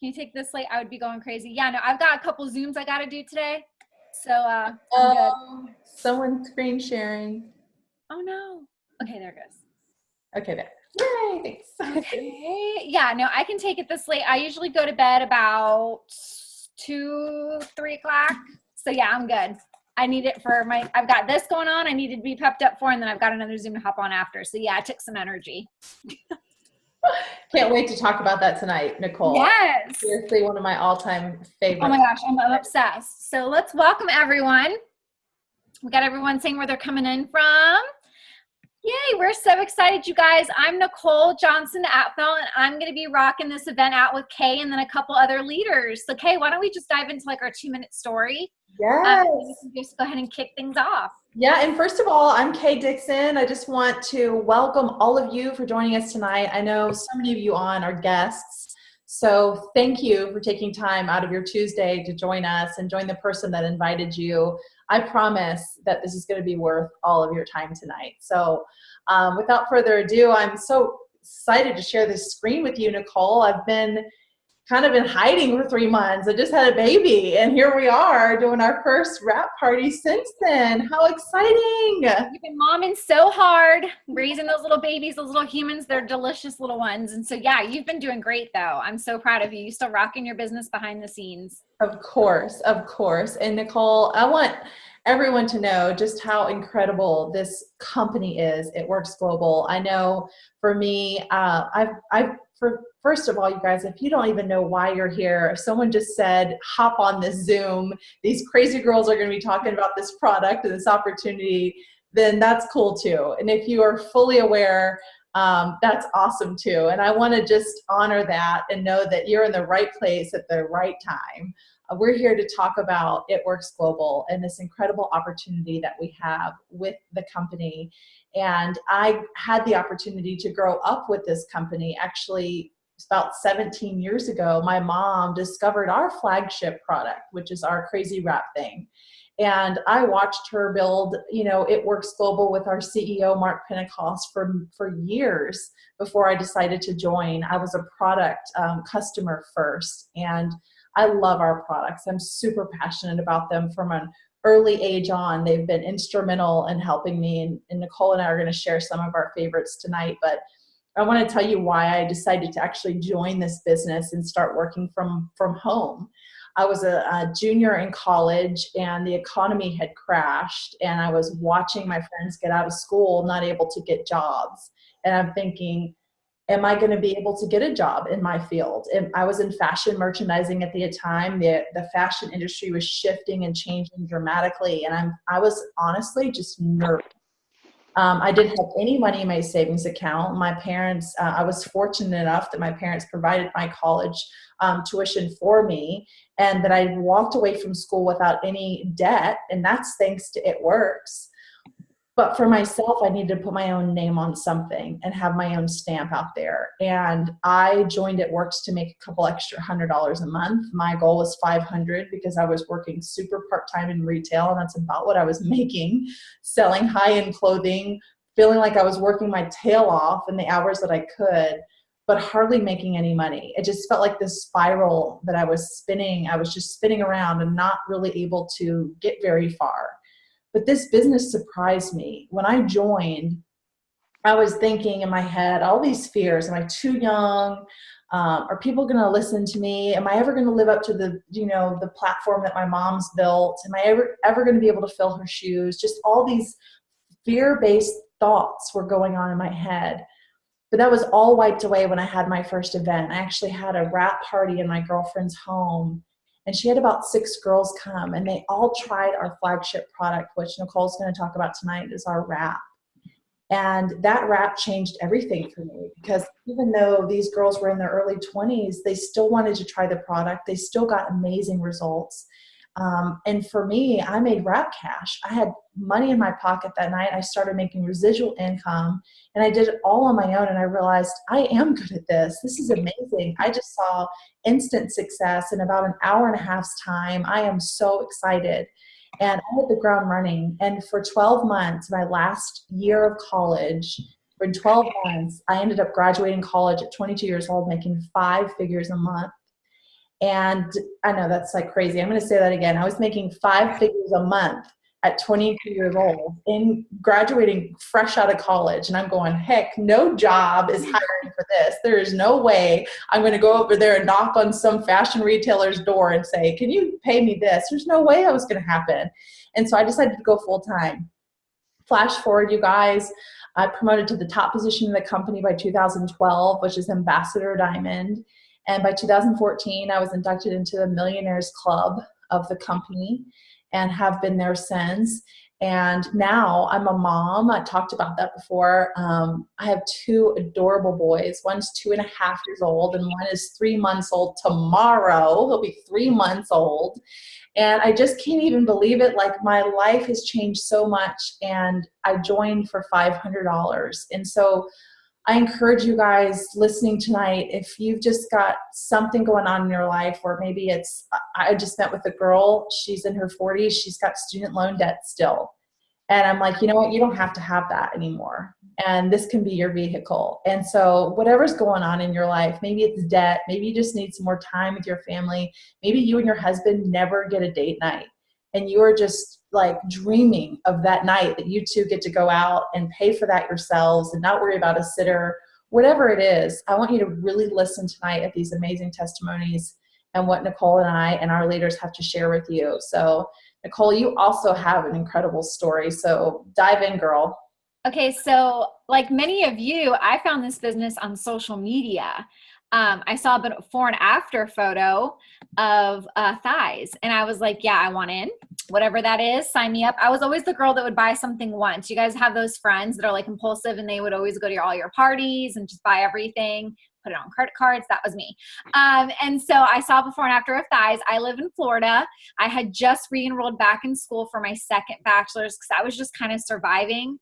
Can you take this late? I would be going crazy. Yeah, no, I've got a couple Zooms I got to do today. So I'm good. Someone's screen sharing. Oh no. Okay, there it goes. Okay, there. Yay, thanks. Okay. Yeah, no, I can take it this late. I usually go to bed about 2, 3 o'clock. So yeah, I'm good. I need it for I've got this going on. I needed to be pepped up for, and then I've got another Zoom to hop on after. So yeah, it took some energy. Can't wait to talk about that tonight, Nicole. Yes. Seriously, one of my all-time favorites. Oh my gosh, I'm obsessed. So let's welcome everyone. We got everyone saying where they're coming in from. Yay, we're so excited, you guys. I'm Nicole Johnson Atfel, and I'm going to be rocking this event out with Kay and then a couple other leaders. So Kay, why don't we just dive into like our 2-minute story? Yes. We can just go ahead and kick things off. Yeah, and first of all, I'm Kay Dixon. I just want to welcome all of you for joining us tonight. I know so many of you on are guests, so thank you for taking time out of your Tuesday to join us and join the person that invited you. I promise that this is going to be worth all of your time tonight. So without further ado, I'm so excited to share this screen with you, Nicole. I've been kind of in hiding for 3 months. I just had a baby, and here we are doing our first wrap party since then. How exciting! You've been momming so hard, raising those little babies, those little humans. They're delicious little ones. And so, yeah, you've been doing great, though. I'm so proud of you. You're still rocking your business behind the scenes. Of course, of course. And Nicole, I want everyone to know just how incredible this company is. It Works Global. I know for me, first of all, you guys, if you don't even know why you're here, if someone just said, hop on this Zoom, these crazy girls are going to be talking about this product and this opportunity, then that's cool too. And if you are fully aware, that's awesome too. And I want to just honor that and know that you're in the right place at the right time. We're here to talk about It Works Global and this incredible opportunity that we have with the company. And I had the opportunity to grow up with this company. Actually, about 17 years ago, my mom discovered our flagship product, which is our Crazy Wrap thing. And I watched her build, It Works Global with our CEO, Mark Pentecost, for years before I decided to join. I was a product customer first, and I love our products. I'm super passionate about them from an early age on. They've been instrumental in helping me, and Nicole and I are going to share some of our favorites tonight, but I want to tell you why I decided to actually join this business and start working from home. I was a junior in college, and the economy had crashed, and I was watching my friends get out of school, not able to get jobs. And I'm thinking, am I going to be able to get a job in my field? And I was in fashion merchandising at the time. The fashion industry was shifting and changing dramatically, and I was honestly just nervous. I didn't have any money in my savings account. My parents, I was fortunate enough that my parents provided my college tuition for me, and that I walked away from school without any debt, and that's thanks to It Works. But for myself, I needed to put my own name on something and have my own stamp out there. And I joined It Works to make a couple extra $100 a month. My goal was $500 because I was working super part-time in retail, and that's about what I was making, selling high-end clothing, feeling like I was working my tail off in the hours that I could, but hardly making any money. It just felt like this spiral that I was spinning. I was just spinning around and not really able to get very far. But this business surprised me. When I joined, I was thinking in my head, all these fears. Am I too young? Are people going to listen to me? Am I ever going to live up to the platform that my mom's built? Am I ever going to be able to fill her shoes? Just all these fear-based thoughts were going on in my head. But that was all wiped away when I had my first event. I actually had a wrap party in my girlfriend's home, and she had about 6 girls come, and they all tried our flagship product, which Nicole's going to talk about tonight, is our wrap. And that wrap changed everything for me, because even though these girls were in their early 20s, they still wanted to try the product. They still got amazing results. And for me, I made wrap cash. I had money in my pocket that night. I started making residual income, and I did it all on my own. And I realized I am good at this. This is amazing. I just saw instant success in about an hour and a half's time. I am so excited. And I hit the ground running. And for 12 months, my last year of college, for 12 months, I ended up graduating college at 22 years old, making 5 figures a month. And I know that's like crazy. I'm going to say that again. I was making 5 figures a month at 22 years old in graduating fresh out of college. And I'm going, heck, no job is hiring for this. There is no way I'm going to go over there and knock on some fashion retailer's door and say, can you pay me this? There's no way that was going to happen. And so I decided to go full time. Flash forward, you guys, I promoted to the top position in the company by 2012, which is Ambassador Diamond. And by 2014, I was inducted into the Millionaires Club of the company and have been there since. And now I'm a mom. I talked about that before. I have 2 adorable boys. One's 2.5 years old, and one is 3 months old tomorrow. He'll be 3 months old. And I just can't even believe it. Like, my life has changed so much, and I joined for $500. And so I encourage you guys listening tonight, if you've just got something going on in your life, or maybe it's, I just met with a girl, she's in her 40s, she's got student loan debt still. And I'm like, you know what, you don't have to have that anymore. And this can be your vehicle. And so whatever's going on in your life, maybe it's debt, maybe you just need some more time with your family. Maybe you and your husband never get a date night, and you are just like dreaming of that night that you two get to go out and pay for that yourselves and not worry about a sitter. Whatever it is, I want you to really listen tonight at these amazing testimonies and what Nicole and I and our leaders have to share with you. So Nicole, you also have an incredible story. So dive in, girl. Okay, so like many of you, I found this business on social media. I saw a before and after photo of thighs, and I was like, yeah, I want in. Whatever that is, sign me up. I was always the girl that would buy something once. You guys have those friends that are like impulsive, and they would always go to all your parties and just buy everything, put it on credit cards. That was me. And so I saw before and after of thighs. I live in Florida. I had just re-enrolled back in school for my second bachelor's because I was just kind of surviving.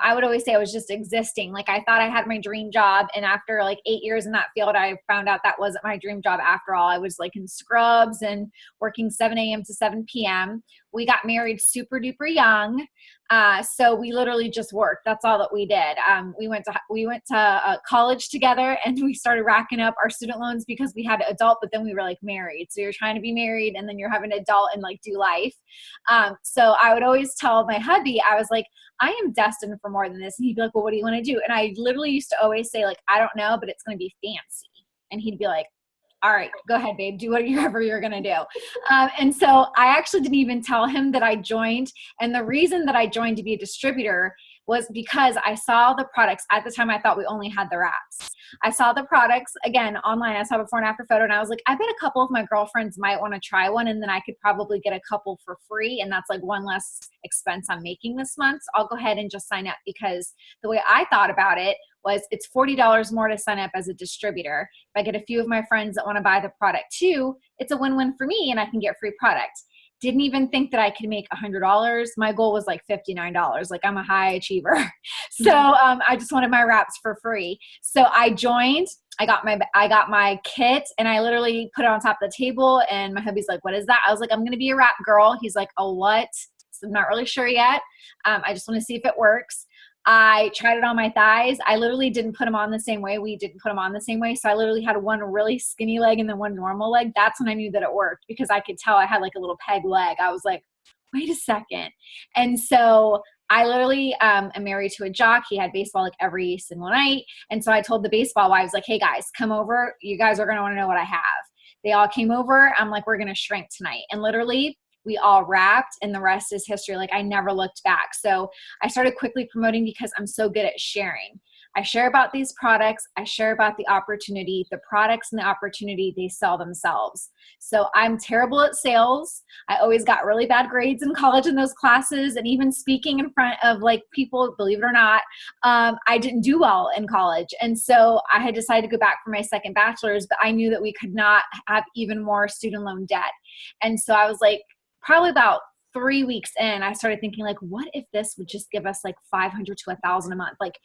I would always say I was just existing. Like, I thought I had my dream job. And after like 8 years in that field, I found out that wasn't my dream job after all. I was like in scrubs and working 7 a.m. to 7 p.m. We got married super duper young. So we literally just worked. That's all that we did. We went to college together, and we started racking up our student loans because we had an adult, but then we were like married. So you're trying to be married, and then you're having an adult and like do life. So I would always tell my hubby, I was like, I am destined for more than this. And he'd be like, well, what do you want to do? And I literally used to always say like, I don't know, but it's going to be fancy. And he'd be like, all right, go ahead, babe, do whatever you're going to do. And so I actually didn't even tell him that I joined. And the reason that I joined to be a distributor was because I saw the products. At the time, I thought we only had the wraps. I saw the products, again, online. I saw before and after photo, and I was like, I bet a couple of my girlfriends might want to try one, and then I could probably get a couple for free, and that's like one less expense I'm making this month. So I'll go ahead and just sign up, because the way I thought about it was it's $40 more to sign up as a distributor. If I get a few of my friends that want to buy the product too, it's a win-win for me, and I can get free product. Didn't even think that I could make $100. My goal was like $59. Like, I'm a high achiever. So I just wanted my wraps for free. So I joined. I got my kit, and I literally put it on top of the table, and my hubby's like, what is that? I was like, I'm going to be a wrap girl. He's like, oh, what? So I'm not really sure yet. I just want to see if it works. I tried it on my thighs. I literally didn't put them on the same way. We didn't put them on the same way. So I literally had one really skinny leg and then one normal leg. That's when I knew that it worked, because I could tell I had like a little peg leg. I was like, wait a second. And so I literally am married to a jock. He had baseball like every single night. And so I told the baseball wives, like, hey guys, come over. You guys are going to want to know what I have. They all came over. I'm like, we're going to shrink tonight. And literally, we all wrapped, and the rest is history. Like, I never looked back. So I started quickly promoting because I'm so good at sharing. I share about these products. I share about the opportunity. The products and the opportunity, they sell themselves. So I'm terrible at sales. I always got really bad grades in college in those classes, and even speaking in front of like people, believe it or not, I didn't do well in college. And so I had decided to go back for my second bachelor's, but I knew that we could not have even more student loan debt. And so I was like, probably about 3 weeks in, I started thinking like, what if this would just give us like 500 to 1,000 a month? Like,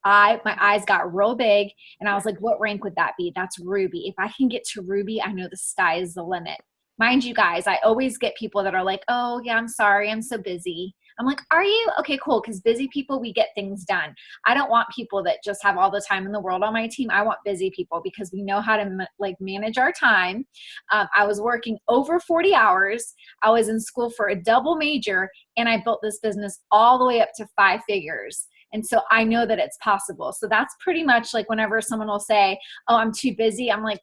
my eyes got real big, and I was like, what rank would that be? That's Ruby. If I can get to Ruby, I know the sky is the limit. Mind you guys, I always get people that are like, oh yeah, I'm sorry, I'm so busy. I'm like, are you? Okay, cool. Because busy people, we get things done. I don't want people that just have all the time in the world on my team. I want busy people because we know how to manage our time. I was working over 40 hours. I was in school for a double major, and I built this business all the way up to 5 figures. And so I know that it's possible. So that's pretty much like whenever someone will say, oh, I'm too busy, I'm like,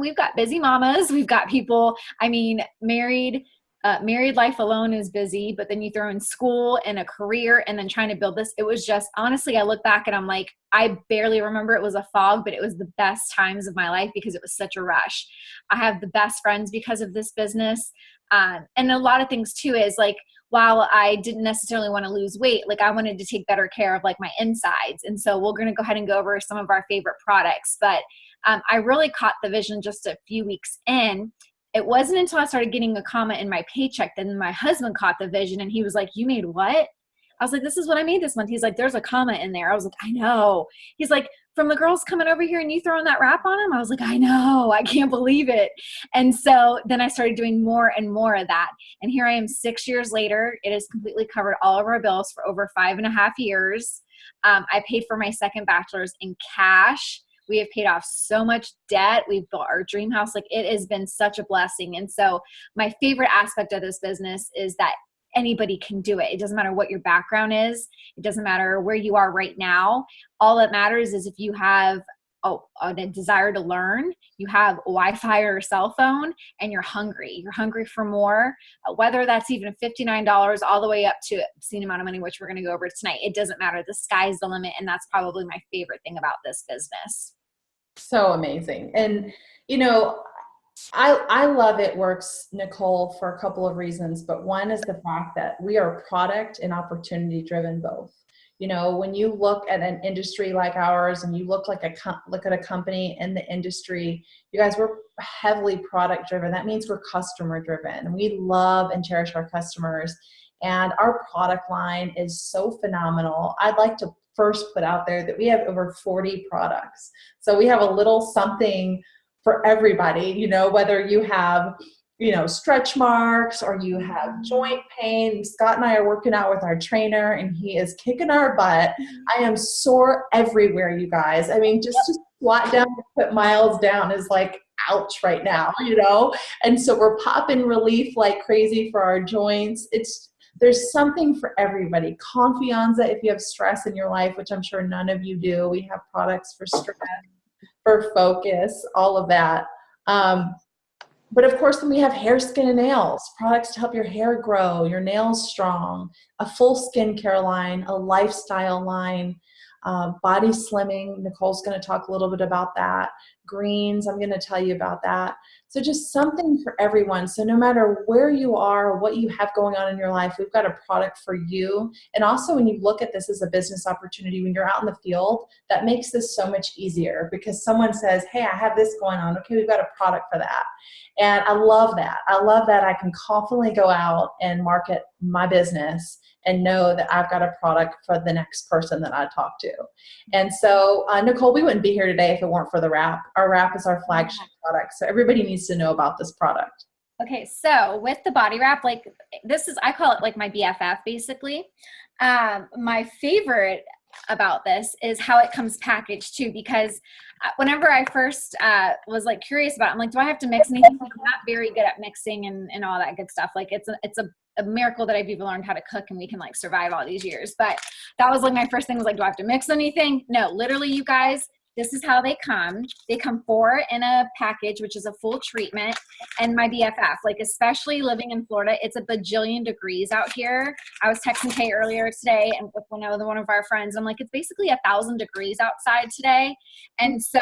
we've got busy mamas. We've got people, I mean, married life alone is busy, but then you throw in school and a career and then trying to build this. It was just, honestly, I look back and I'm like, I barely remember it was a fog, but it was the best times of my life because it was such a rush. I have the best friends because of this business. And a lot of things too is like, while I didn't necessarily want to lose weight, like I wanted to take better care of like my insides. And so we're going to go ahead and go over some of our favorite products. But I really caught the vision just a few weeks in. It wasn't until I started getting a comment in my paycheck that my husband caught the vision and he was like, you made what? I was like, this is what I made this month. He's like, there's a comment in there. I was like, I know. He's like, from the girls coming over here and you throwing that wrap on them? I was like, I know. I can't believe it. And so then I started doing more and more of that. And here I am 6 years later. It has completely covered all of our bills for over 5.5 years. I paid for my second bachelor's in cash. We have paid off so much debt. We've built our dream house. Like it has been such a blessing. And so my favorite aspect of this business is that anybody can do it. It doesn't matter what your background is. It doesn't matter where you are right now. All that matters is if you have a desire to learn, you have Wi-Fi or a cell phone, and you're hungry. You're hungry for more, whether that's even $59 all the way up to an obscene amount of money, which we're going to go over tonight. It doesn't matter. The sky's the limit. And that's probably my favorite thing about this business. So amazing. And, you know, I love It Works, Nicole, for a couple of reasons, but one is the fact that we are product and opportunity driven both. You know, when you look at an industry like ours and you look at a company in the industry, you guys, we're heavily product driven. That means we're customer driven. We love and cherish our customers, and our product line is so phenomenal. I'd like to first put out there that we have over 40 products. So we have a little something for everybody, you know, whether you have, you know, stretch marks or you have joint pain. Scott and I are working out with our trainer and he is kicking our butt. I am sore everywhere, you guys. I mean, just to squat down and put miles down is like, ouch right now, you know? And so we're popping relief like crazy for our joints. There's something for everybody. Confianza, if you have stress in your life, which I'm sure none of you do. We have products for stress, for focus, all of that. But of course, then we have hair, skin, and nails, products to help your hair grow, your nails strong, a full skincare line, a lifestyle line, body slimming. Nicole's going to talk a little bit about that. Greens, I'm going to tell you about that. So just something for everyone. So no matter where you are, what you have going on in your life, we've got a product for you. And also when you look at this as a business opportunity, when you're out in the field, that makes this so much easier because someone says, hey, I have this going on. Okay, we've got a product for that. And I love that. I love that I can confidently go out and market my business and know that I've got a product for the next person that I talk to. And so, Nicole, we wouldn't be here today if it weren't for the wrap. Our wrap is our flagship product. So everybody needs to know about this product. Okay, so with the body wrap, like this is, I call it like my BFF basically. My favorite about this is how it comes packaged too, because whenever I first was like curious about it, I'm like, do I have to mix anything? I'm not very good at mixing and all that good stuff. Like it's a miracle that I've even learned how to cook and we can like survive all these years. But that was like my first thing was like, do I have to mix anything? No, literally you guys, this is how they come. They come 4 in a package, which is a full treatment. And my BFF, like especially living in Florida, it's a bajillion degrees out here. I was texting Kay earlier today and with one of our friends, I'm like, it's basically 1,000 degrees outside today. And so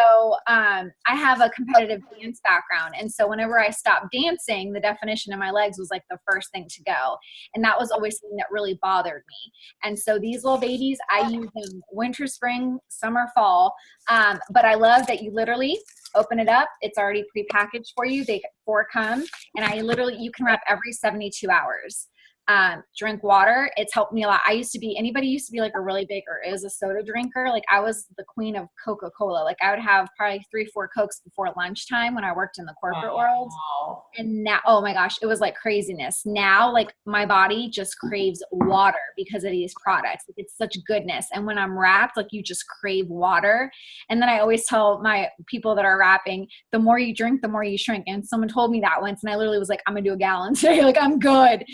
I have a competitive dance background. And so whenever I stopped dancing, the definition in my legs was like the first thing to go. And that was always something that really bothered me. And so these little babies, I use them winter, spring, summer, fall. But I love that you literally open it up. It's already prepackaged for you. 4 come, and you can wrap every 72 hours. drink water. It's helped me a lot. Anybody used to be like a really big, or is a soda drinker. Like I was the queen of Coca-Cola. Like I would have probably 3-4 Cokes before lunchtime when I worked in the corporate world. And now, oh my gosh, it was like craziness. Now, like my body just craves water because of these products. Like, it's such goodness. And when I'm wrapped, like you just crave water. And then I always tell my people that are wrapping, the more you drink, the more you shrink. And someone told me that once, and I literally was like, I'm gonna do a gallon today. Like I'm good.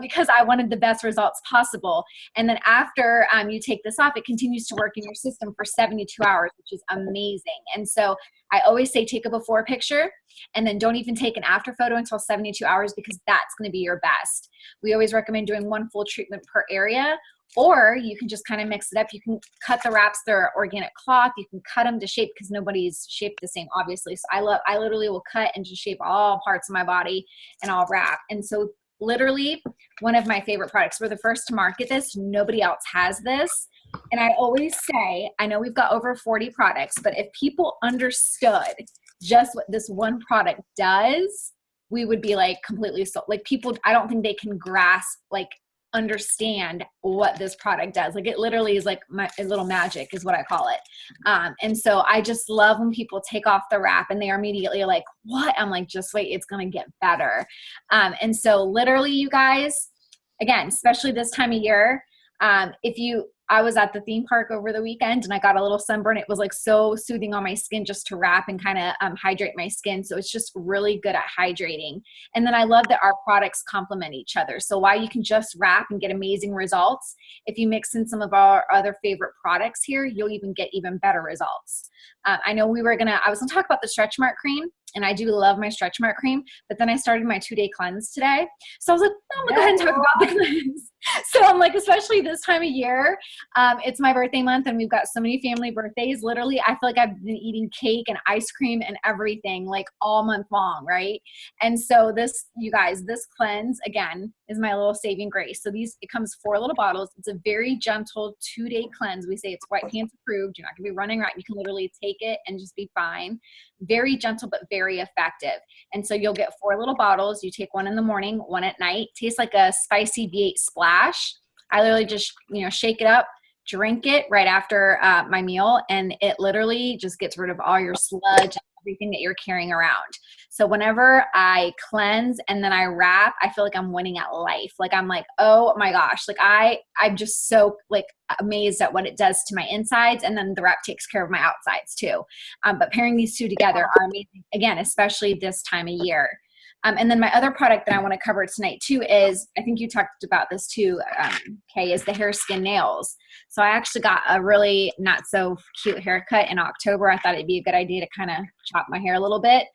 Because I wanted the best results possible. And then after you take this off, it continues to work in your system for 72 hours, which is amazing. And so I always say take a before picture and then don't even take an after photo until 72 hours, because that's going to be your best. We always recommend doing one full treatment per area, or you can just kind of mix it up. You can cut the wraps, they're organic cloth. You can cut them to shape because nobody's shaped the same, obviously. So I literally will cut and just shape all parts of my body and I'll wrap. And so literally one of my favorite products. We're the first to market this. Nobody else has this. And I always say, I know we've got over 40 products, but if people understood just what this one product does, we would be like completely sold. Like people, I don't think they can grasp, like understand what this product does. Like it literally is like a little magic is what I call it. And so I just love when people take off the wrap and they are immediately like, what? I'm like, just wait, it's going to get better. And so literally you guys, again, especially this time of year, I was at the theme park over the weekend and I got a little sunburn. It was like so soothing on my skin just to wrap and kind of hydrate my skin. So it's just really good at hydrating. And then I love that our products complement each other. So while you can just wrap and get amazing results, if you mix in some of our other favorite products here, you'll even get even better results. I know I was gonna talk about the stretch mark cream, and I do love my stretch mark cream, but then I started my 2-day cleanse today. So I was like, oh, I'm gonna go ahead and talk about the cleanse. So I'm like, especially this time of year, it's my birthday month and we've got so many family birthdays. Literally, I feel like I've been eating cake and ice cream and everything like all month long, right? And so this, you guys, this cleanse, again, is my little saving grace. So it comes 4 little bottles. It's a very gentle 2-day cleanse. We say it's White Pants approved. You're not gonna be running around. You can literally take it and just be fine. Very gentle, but very effective. And so you'll get 4 little bottles. You take one in the morning, one at night. Tastes like a spicy V8 splash. I literally just, shake it up, drink it right after my meal, and it literally just gets rid of all your sludge, everything that you're carrying around. So whenever I cleanse and then I wrap, I feel like I'm winning at life. Like I'm like, oh my gosh, like I'm just so like amazed at what it does to my insides, and then the wrap takes care of my outsides too. But pairing these two together are amazing, again, especially this time of year. And then my other product that I want to cover tonight too is, I think you talked about this too, Kay, is the hair, skin, nails. So I actually got a really not so cute haircut in October. I thought it'd be a good idea to kind of chop my hair a little bit.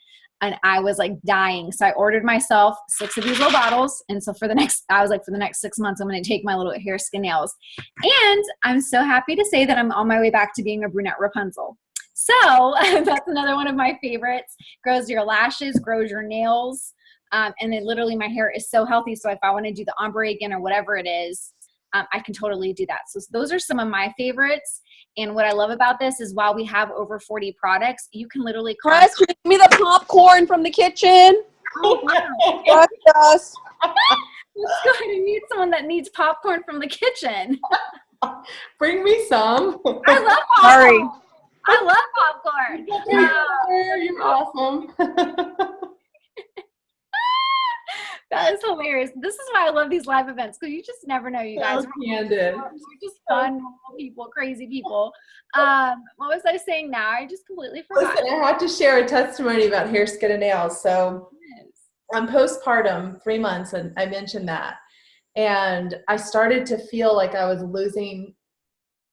And I was like dying. So I ordered myself 6 of these little bottles. And so for the next 6 months, I'm going to take my little hair, skin, nails. And I'm so happy to say that I'm on my way back to being a brunette Rapunzel. So that's another one of my favorites. Grows your lashes, grows your nails. And then literally my hair is so healthy. So if I want to do the ombre again or whatever it is, I can totally do that. So those are some of my favorites. And what I love about this is while we have over 40 products, you can literally Chris, give me the popcorn from the kitchen. Oh, wow. Yes. Let's go ahead and need someone that needs popcorn from the kitchen. Bring me some. I love popcorn. Sorry. I love popcorn. You're awesome. That is hilarious. This is why I love these live events, because you just never know, you guys. We're just fun, normal people, crazy people. What was I saying now? I just completely forgot. Listen, I have to share a testimony about hair, skin, and nails. So I'm postpartum, 3 months, and I mentioned that. And I started to feel like I was losing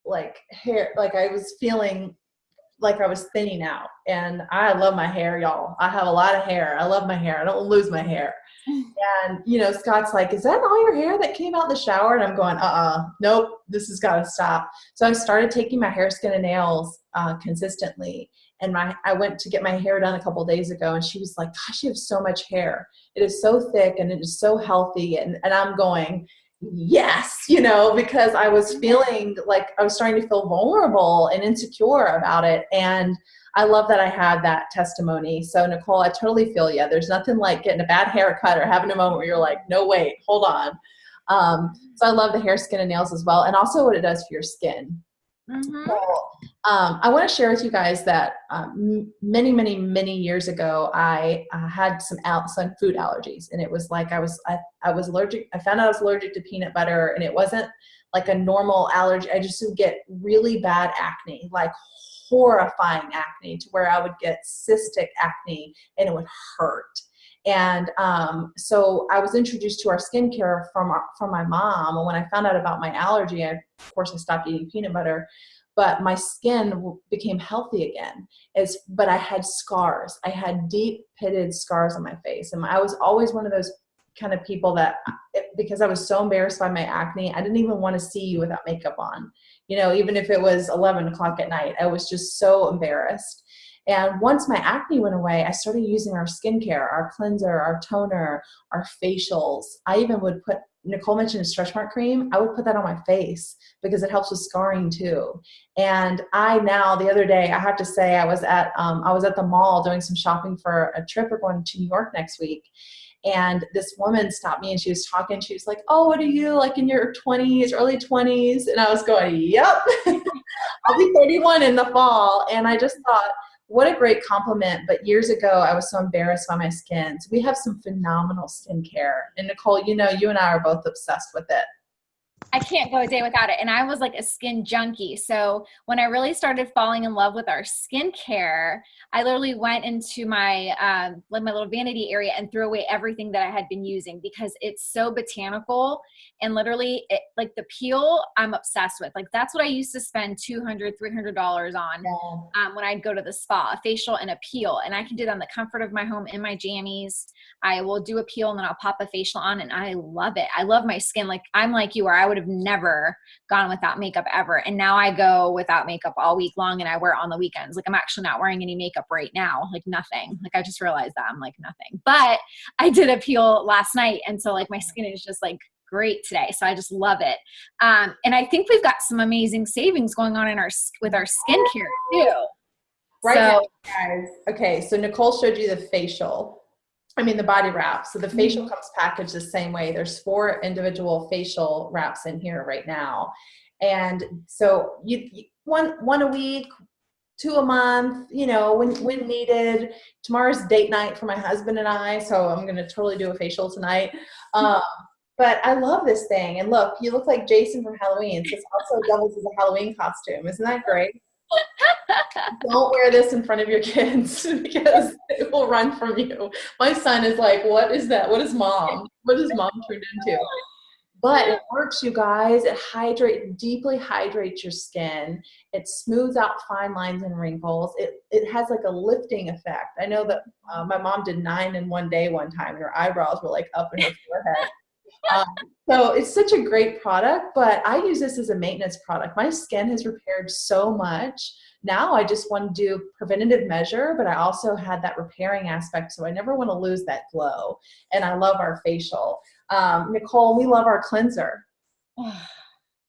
like hair, like I was feeling like I was thinning out. And I love my hair, y'all. I have a lot of hair. I love my hair. I don't lose my hair. And, Scott's like, is that all your hair that came out in the shower? And I'm going, nope, this has got to stop. So I started taking my hair, skin, and nails consistently. And I went to get my hair done a couple of days ago, and she was like, gosh, you have so much hair. It is so thick and it is so healthy. And I'm going, yes, because I was feeling like I was starting to feel vulnerable and insecure about it. And I love that I had that testimony. So Nicole, I totally feel you. There's nothing like getting a bad haircut or having a moment where you're like, no, wait, hold on. So I love the hair, skin, and nails as well, and also what it does for your skin. Mm-hmm. So, I want to share with you guys that many, many, many years ago, I had some food allergies, and it was like I was allergic. I found out I was allergic to peanut butter, and it wasn't like a normal allergy. I just would get really bad acne, like horrifying acne, to where I would get cystic acne, and it would hurt. And so I was introduced to our skincare from my mom. And when I found out about my allergy, of course, I stopped eating peanut butter. But my skin became healthy again. But I had scars. I had deep pitted scars on my face. And I was always one of those kind of people that, because I was so embarrassed by my acne, I didn't even want to see you without makeup on. Even if it was 11 o'clock at night, I was just so embarrassed. And once my acne went away, I started using our skincare, our cleanser, our toner, our facials. I even would put, Nicole mentioned a stretch mark cream. I would put that on my face because it helps with scarring too. And the other day, I have to say, I was at the mall doing some shopping for a trip. We're going to New York next week. And this woman stopped me and she was talking. She was like, "Oh, what are you, like in your 20s, early 20s?" And I was going, "Yep, I'll be 31 in the fall." And I just thought, what a great compliment. But years ago, I was so embarrassed by my skin. So we have some phenomenal skincare. And Nicole, you and I are both obsessed with it. I can't go a day without it. And I was like a skin junkie. So when I really started falling in love with our skincare, I literally went into my my little vanity area and threw away everything that I had been using because it's so botanical. And literally, like the peel, I'm obsessed with. Like that's what I used to spend $200, $300 on when I'd go to the spa, a facial and a peel. And I can do that in the comfort of my home in my jammies. I will do a peel and then I'll pop a facial on, and I love it. I love my skin. Like I'm like you, where I would have never gone without makeup ever. And now I go without makeup all week long, and I wear it on the weekends. Like I'm actually not wearing any makeup right now, like nothing. Like I just realized that I'm like nothing, but I did a peel last night. And so like my skin is just like great today. So I just love it. And I think we've got some amazing savings going on with our skincare too. Right now, guys. Okay. So Nicole showed you the body wrap. So the facial comes packaged the same way. There's 4 individual facial wraps in here right now. And so you one a week, 2 a month, when needed. Tomorrow's date night for my husband and I, so I'm going to totally do a facial tonight. But I love this thing. And look, you look like Jason from Halloween. So it also doubles as a Halloween costume. Isn't that great? Don't wear this in front of your kids because it will run from you. My son is like, "What is that? What is mom? What is mom turned into?" But it works, you guys. It deeply hydrates your skin. It smooths out fine lines and wrinkles. It has like a lifting effect. I know that my mom did 9 in one day one time, and her eyebrows were like up in her forehead. So it's such a great product, but I use this as a maintenance product. My skin has repaired so much. Now I just want to do preventative measure, but I also had that repairing aspect. So I never want to lose that glow. And I love our facial. Nicole, we love our cleanser. I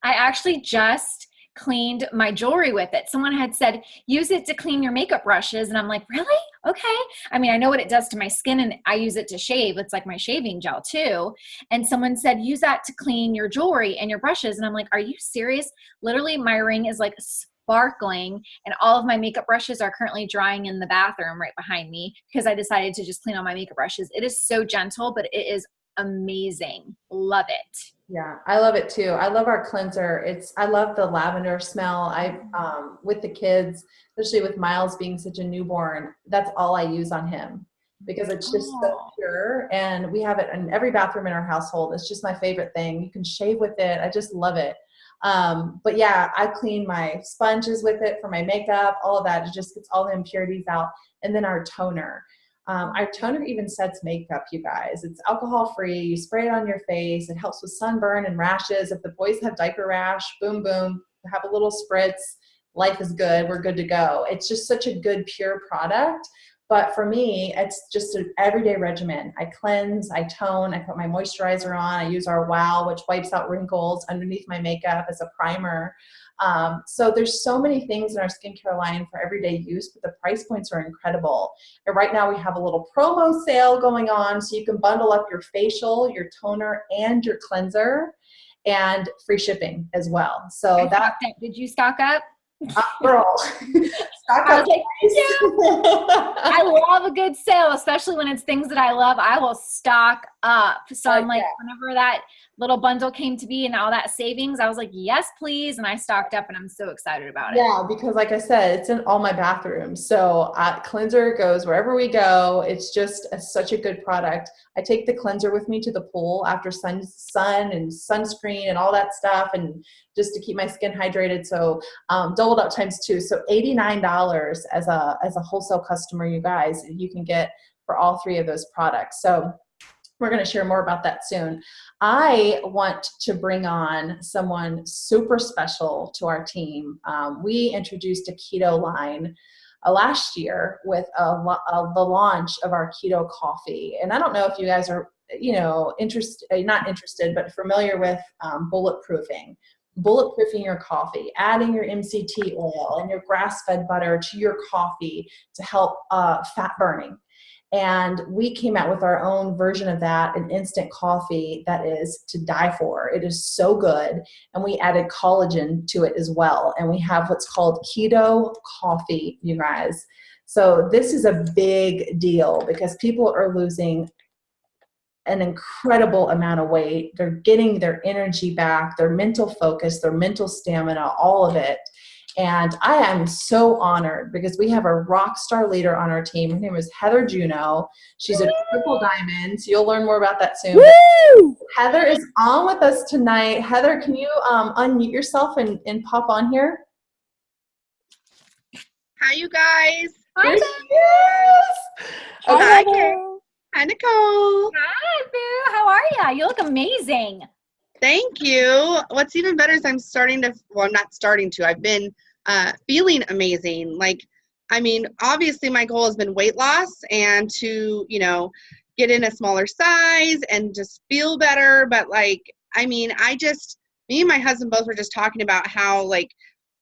actually just cleaned my jewelry with it. Someone had said, use it to clean your makeup brushes. And I'm like, really? Okay. I mean, I know what it does to my skin, and I use it to shave. It's like my shaving gel too. And someone said, use that to clean your jewelry and your brushes. And I'm like, are you serious? Literally, my ring is like sparkling, and all of my makeup brushes are currently drying in the bathroom right behind me because I decided to just clean all my makeup brushes. It is so gentle, but it is amazing. Love it. Yeah, I love it too. I love our cleanser. I love the lavender smell. With the kids, especially with Miles being such a newborn, that's all I use on him because it's just so pure. And we have it in every bathroom in our household. It's just my favorite thing. You can shave with it. I just love it. But yeah, I clean my sponges with it for my makeup, all of that. It just gets all the impurities out. And then our toner. Our toner even sets makeup, you guys. It's alcohol free. You spray it on your face. It helps with sunburn and rashes. If the boys have diaper rash, boom, boom, have a little spritz. Life is good. We're good to go. It's just such a good, pure product. But for me, it's just an everyday regimen. I cleanse, I tone, I put my moisturizer on. I use our Wow, which wipes out wrinkles underneath my makeup as a primer. So there's so many things in our skincare line for everyday use, but the price points are incredible. And right now we have a little promo sale going on, so you can bundle up your facial, your toner, and your cleanser, and free shipping as well. So Did you stock up? girl, stock I up. was like, yeah. I love a good sale, especially when it's things that I love. I will stock up. So I'm like, whenever that little bundle came to be and all that savings, I was like, yes, please. And I stocked up and I'm so excited about it. Yeah, because like I said, it's in all my bathrooms. So cleanser goes wherever we go. It's just such a good product. I take the cleanser with me to the pool after sun and sunscreen and all that stuff, and just to keep my skin hydrated. So doubled up times 2. So $89 as a wholesale customer, you guys, you can get for all 3 of those products. So we're going to share more about that soon. I want to bring on someone super special to our team. We introduced a keto line last year with the launch of our keto coffee. And I don't know if you guys are, not interested, but familiar with bulletproofing your coffee, adding your MCT oil and your grass-fed butter to your coffee to help fat burning. And we came out with our own version of that, an instant coffee that is to die for. It is so good. And we added collagen to it as well. And we have what's called keto coffee, you guys. So this is a big deal because people are losing an incredible amount of weight. They're getting their energy back, their mental focus, their mental stamina, all of it. And I am so honored because we have a rock star leader on our team. Her name is Heather Juneau. She's a triple diamond. So you'll learn more about that soon. Heather is on with us tonight. Heather, can you unmute yourself and pop on here? Hi, you guys. Hi, Okay. Hi, Nicole. Hi, Boo. How are ya? You look amazing. Thank you. What's even better is I'm not starting to. I've been feeling amazing. Obviously my goal has been weight loss and to, get in a smaller size and just feel better. But me and my husband both were just talking about how,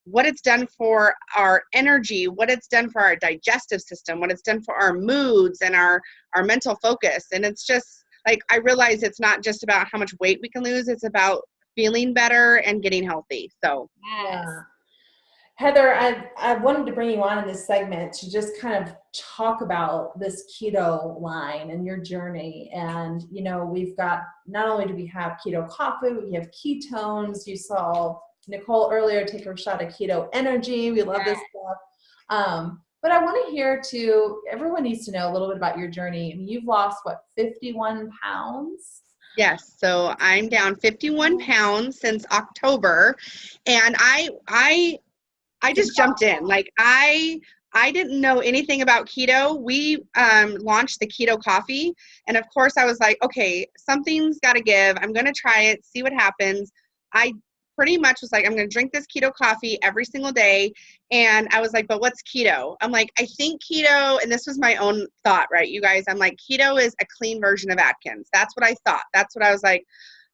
what it's done for our energy, what it's done for our digestive system, what it's done for our moods and our mental focus. And it's just, I realize it's not just about how much weight we can lose. It's about feeling better and getting healthy. So, yes. Heather, I wanted to bring you on in this segment to just kind of talk about this keto line and your journey. And, we've got, not only do we have keto coffee, we have ketones. You saw Nicole earlier take her shot of keto energy. We love this stuff. But I want to hear too, everyone needs to know a little bit about your journey. I mean, you've lost 51 pounds? Yes. So I'm down 51 pounds since October, and I just jumped in. I didn't know anything about keto. We launched the keto coffee, and of course I was like, okay, something's got to give. I'm going to try it, see what happens. I pretty much was like, I'm going to drink this keto coffee every single day. And I was like, but what's keto? I'm like, I think keto, and this was my own thought, right, you guys? I'm like, keto is a clean version of Atkins. That's what I thought. That's what I was like,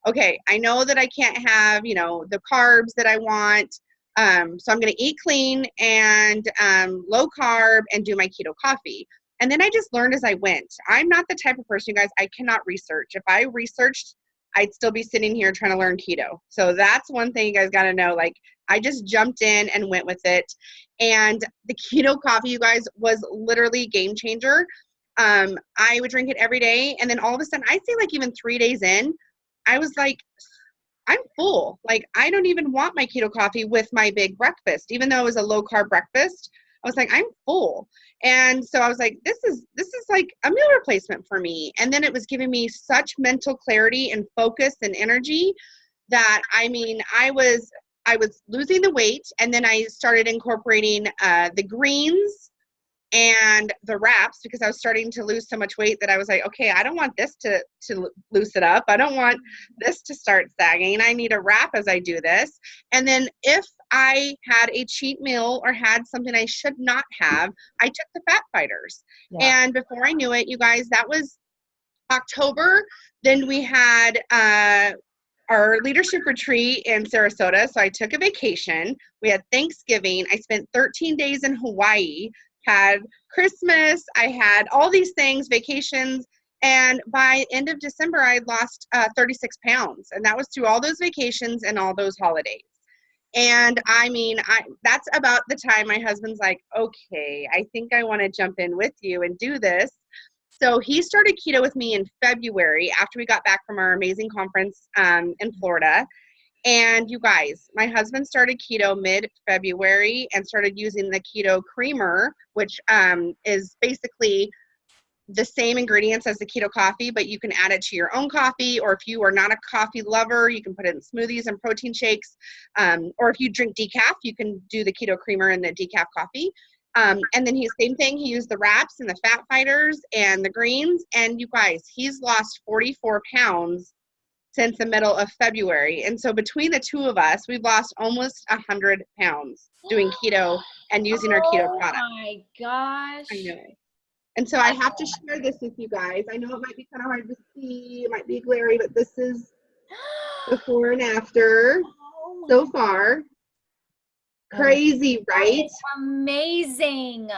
okay, I know that I can't have, the carbs that I want. So I'm going to eat clean and low carb and do my keto coffee. And then I just learned as I went. I'm not the type of person, you guys, I cannot research. If I researched, I'd still be sitting here trying to learn keto. So that's one thing you guys got to know. I just jumped in and went with it. And the keto coffee, you guys, was literally game changer. I would drink it every day. And then all of a sudden, I'd say even 3 days in, I was like, I'm full. I don't even want my keto coffee with my big breakfast, even though it was a low carb breakfast. I was like, I'm full. And so I was like, this is like a meal replacement for me. And then it was giving me such mental clarity and focus and energy that, I was losing the weight. And then I started incorporating the greens and the wraps because I was starting to lose so much weight that I was like, okay, I don't want this to loosen up. I don't want this to start sagging. I need a wrap as I do this. And then if I had a cheat meal or had something I should not have, I took the fat fighters. Yeah. And before I knew it, you guys, that was October. Then we had our leadership retreat in Sarasota. So I took a vacation. We had Thanksgiving. I spent 13 days in Hawaii, had Christmas. I had all these things, vacations. And by end of December, I had lost 36 pounds. And that was through all those vacations and all those holidays. And I mean, that's about the time my husband's like, okay, I think I want to jump in with you and do this. So he started keto with me in February after we got back from our amazing conference in Florida. And you guys, my husband started keto mid-February and started using the keto creamer, which is basically the same ingredients as the keto coffee, but you can add it to your own coffee, or if you are not a coffee lover, you can put it in smoothies and protein shakes, or if you drink decaf, you can do the keto creamer and the decaf coffee. And then same thing, he used the wraps and the fat fighters and the greens, and you guys, he's lost 44 pounds since the middle of February. And so between the two of us, we've lost almost 100 pounds doing keto and using our keto product. Oh my gosh. I know. And so I have to share this with you guys. I know it might be kind of hard to see, it might be glary, but this is before and after so far. Crazy, right? It's amazing.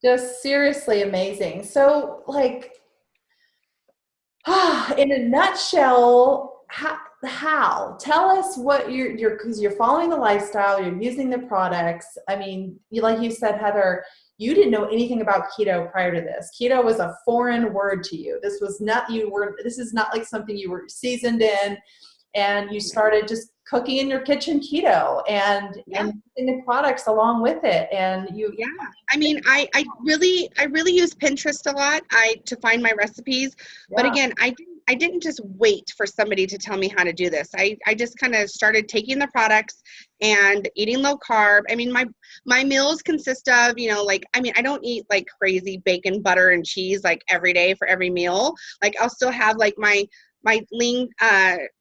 Just seriously amazing. So, like, in a nutshell, how? Tell us what you're because you're following the lifestyle, you're using the products. I mean, like you said, Heather, you didn't know anything about keto prior to this. Keto was a foreign word to you. This is not like something you were seasoned in, and you started just cooking in your kitchen keto and using the products along with it. And I mean, I really use Pinterest a lot to find my recipes. But again, I didn't just wait for somebody to tell me how to do this. I just kind of started taking the products and eating low carb. I mean, my meals consist of, I don't eat like crazy bacon, butter, and cheese like every day for every meal. Like I'll still have like my lean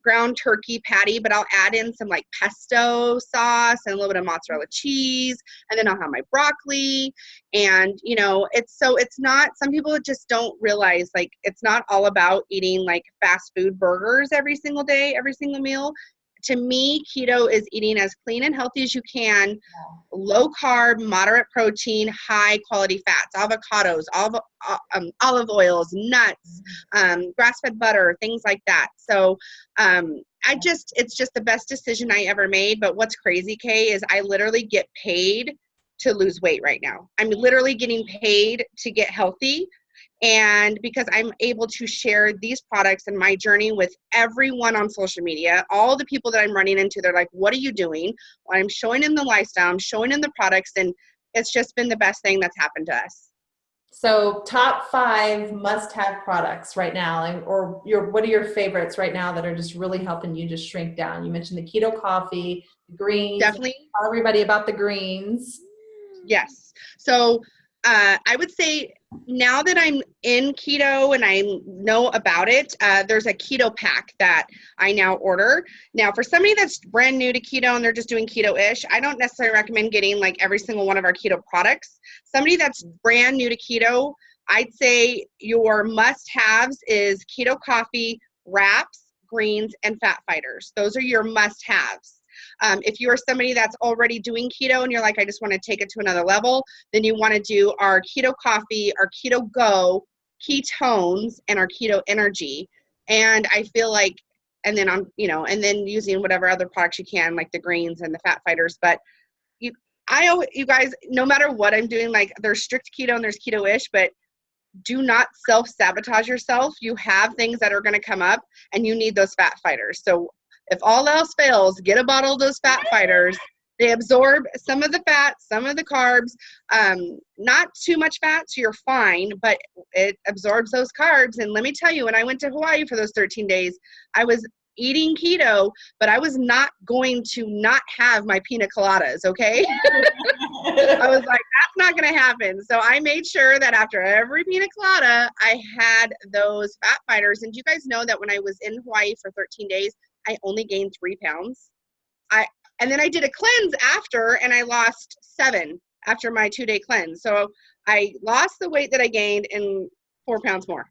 ground turkey patty, but I'll add in some like pesto sauce and a little bit of mozzarella cheese, and then I'll have my broccoli. And it's not, some people just don't realize, like, it's not all about eating like fast food burgers every single day, every single meal. To me, keto is eating as clean and healthy as you can, low carb, moderate protein, high quality fats, avocados, olive oils, nuts, grass-fed butter, things like that. So it's just the best decision I ever made. But what's crazy, Kay, is I literally get paid to lose weight right now. I'm literally getting paid to get healthy. And because I'm able to share these products and my journey with everyone on social media, all the people that I'm running into, they're like, what are you doing? Well, I'm showing them the lifestyle, I'm showing them the products, and it's just been the best thing that's happened to us. So top 5 must-have products right now, or what are your favorites right now that are just really helping you just shrink down? You mentioned the keto coffee, the greens. Definitely. Tell everybody about the greens. Yes. So I would say now that I'm in keto and I know about it, there's a keto pack that I now order. Now, for somebody that's brand new to keto and they're just doing keto-ish, I don't necessarily recommend getting like every single one of our keto products. Somebody that's brand new to keto, I'd say your must-haves is keto coffee, wraps, greens, and fat fighters. Those are your must-haves. If you are somebody that's already doing keto and you're like, I just want to take it to another level, then you want to do our keto coffee, our keto go, ketones, and our keto energy. And I feel like, and then using whatever other products you can, like the greens and the fat fighters. But you guys, no matter what I'm doing, like there's strict keto and there's keto-ish, but do not self-sabotage yourself. You have things that are going to come up and you need those fat fighters. So if all else fails, get a bottle of those fat fighters. They absorb some of the fat, some of the carbs, not too much fat, so you're fine, but it absorbs those carbs. And let me tell you, when I went to Hawaii for those 13 days, I was eating keto, but I was not going to not have my pina coladas, okay? I was like, that's not going to happen. So I made sure that after every pina colada, I had those fat fighters. And you guys know that when I was in Hawaii for 13 days, I only gained 3 pounds. And then I did a cleanse after, and I lost 7 after my 2-day cleanse. So I lost the weight that I gained and 4 pounds more.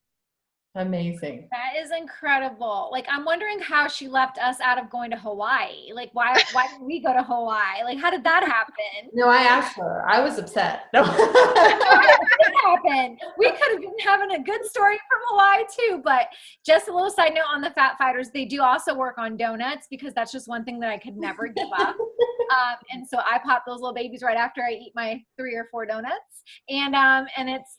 Amazing. That is incredible. Like, I'm wondering how she left us out of going to Hawaii. Like, why did we go to Hawaii? Like, how did that happen? No, I asked her. I was upset. No. It happened. We could have been having a good story from Hawaii too, but just a little side note on the Fat Fighters, they do also work on donuts because that's just one thing that I could never give up. And so I pop those little babies right after I eat my 3 or 4 donuts, and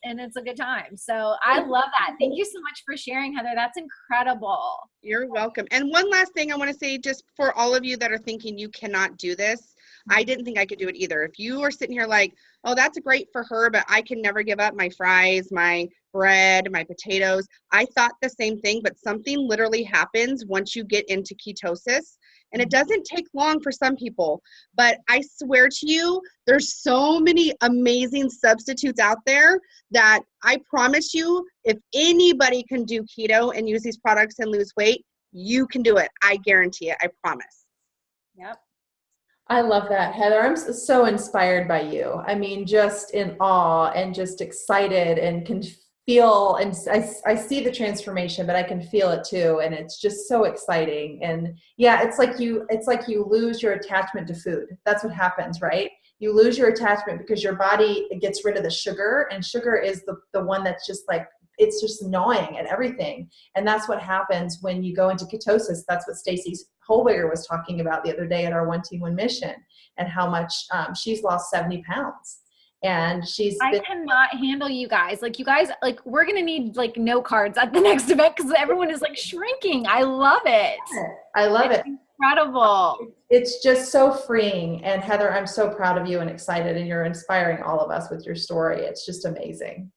it's a good time. So I love that. Thank you so much for sharing, Heather. That's incredible. You're welcome. And one last thing I want to say, just for all of you that are thinking you cannot do this, I didn't think I could do it either. If you are sitting here like, oh, that's great for her, but I can never give up my fries, my bread, my potatoes. I thought the same thing, but something literally happens once you get into ketosis. And it doesn't take long for some people, but I swear to you, there's so many amazing substitutes out there that I promise you, if anybody can do keto and use these products and lose weight, you can do it. I guarantee it. I promise. Yep. I love that, Heather. I'm so inspired by you. I mean, just in awe and just excited, and can feel, and I see the transformation, but I can feel it too. And it's just so exciting. And yeah, it's like you lose your attachment to food. That's what happens, right? You lose your attachment because your body gets rid of the sugar, and sugar is the one that's just like, it's just gnawing at everything. And that's what happens when you go into ketosis. That's what Stacey Holberger was talking about the other day at our 1T1 mission, and how much she's lost 70 pounds. And I cannot handle you guys. Like, you guys, like, we're going to need like no cards at the next event because everyone is like shrinking. I love it. I love it. Incredible. It's just so freeing. And Heather, I'm so proud of you and excited, and you're inspiring all of us with your story. It's just amazing.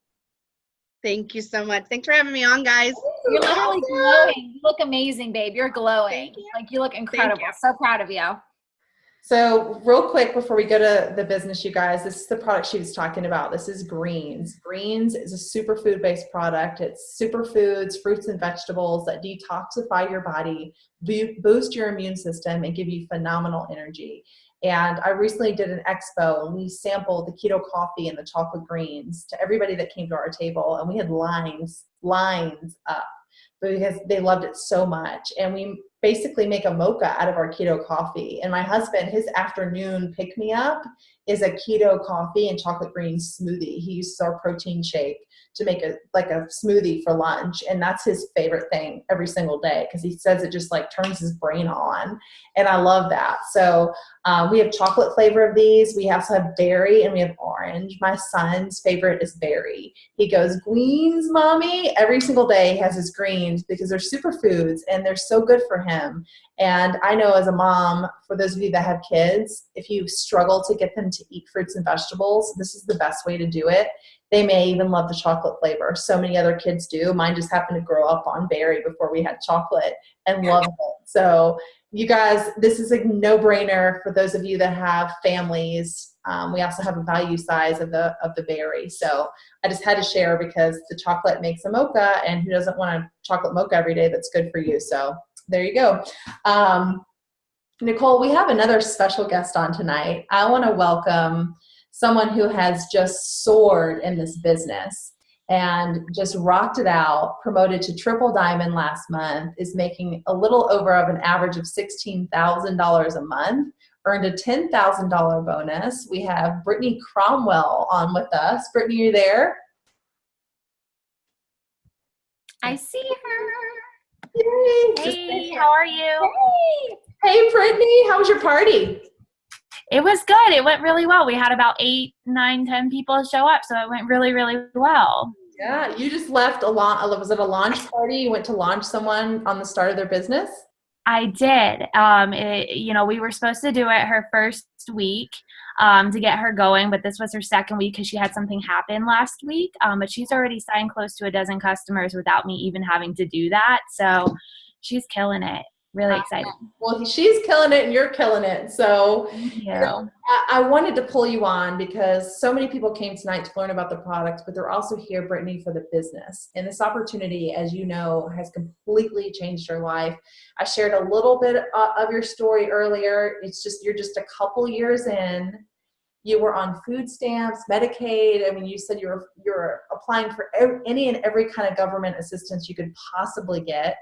Thank you so much. Thanks for having me on, guys. You're literally glowing. You look amazing, babe. You're glowing. Thank you. Like, you look incredible. So proud of you. So real quick before we go to the business, you guys, this is the product she was talking about. This is Greens. Greens is a superfood-based product. It's superfoods, fruits and vegetables that detoxify your body, boost your immune system, and give you phenomenal energy. And I recently did an expo, and we sampled the keto coffee and the chocolate greens to everybody that came to our table, and we had lines up because they loved it so much. And we basically make a mocha out of our keto coffee. And my husband, his afternoon pick-me-up is a keto coffee and chocolate green smoothie. He uses our protein shake to make a smoothie for lunch. And that's his favorite thing every single day, because he says it just like turns his brain on. And I love that. So we have chocolate flavor of these. We also have berry and we have orange. My son's favorite is berry. He goes, greens, mommy. Every single day he has his greens because they're superfoods and they're so good for him. And I know as a mom, for those of you that have kids, if you struggle to get them to eat fruits and vegetables, this is the best way to do it. They may even love the chocolate flavor. So many other kids do. Mine just happened to grow up on berry before we had chocolate and loved it. So you guys, this is a no-brainer for those of you that have families. We also have a value size of the berry. So I just had to share because the chocolate makes a mocha, and who doesn't want a chocolate mocha every day that's good for you? So there you go. Nicole, we have another special guest on tonight. I want to welcome someone who has just soared in this business and just rocked it out, promoted to triple diamond last month, is making a little over of an average of $16,000 a month, earned a $10,000 bonus. We have Brittany Cromwell on with us. Brittany, are you there? I see her. Yay. Hey, how are you? Hey, Brittany, how was your party? It was good. It went really well. We had about 8, 9, 10 people show up, so it went really, really well. Yeah, you just left was it a launch party? You went to launch someone on the start of their business? I did. We were supposed to do it her first week to get her going, but this was her second week because she had something happen last week. But she's already signed close to a dozen customers without me even having to do that. So she's killing it. Really excited. Well, she's killing it and you're killing it. So I wanted to pull you on because so many people came tonight to learn about the products, but they're also here, Brittany, for the business. And this opportunity, as you know, has completely changed your life. I shared a little bit of your story earlier. It's just, you're just a couple years in you were on food stamps, Medicaid. I mean, you said you're applying for any and every kind of government assistance you could possibly get.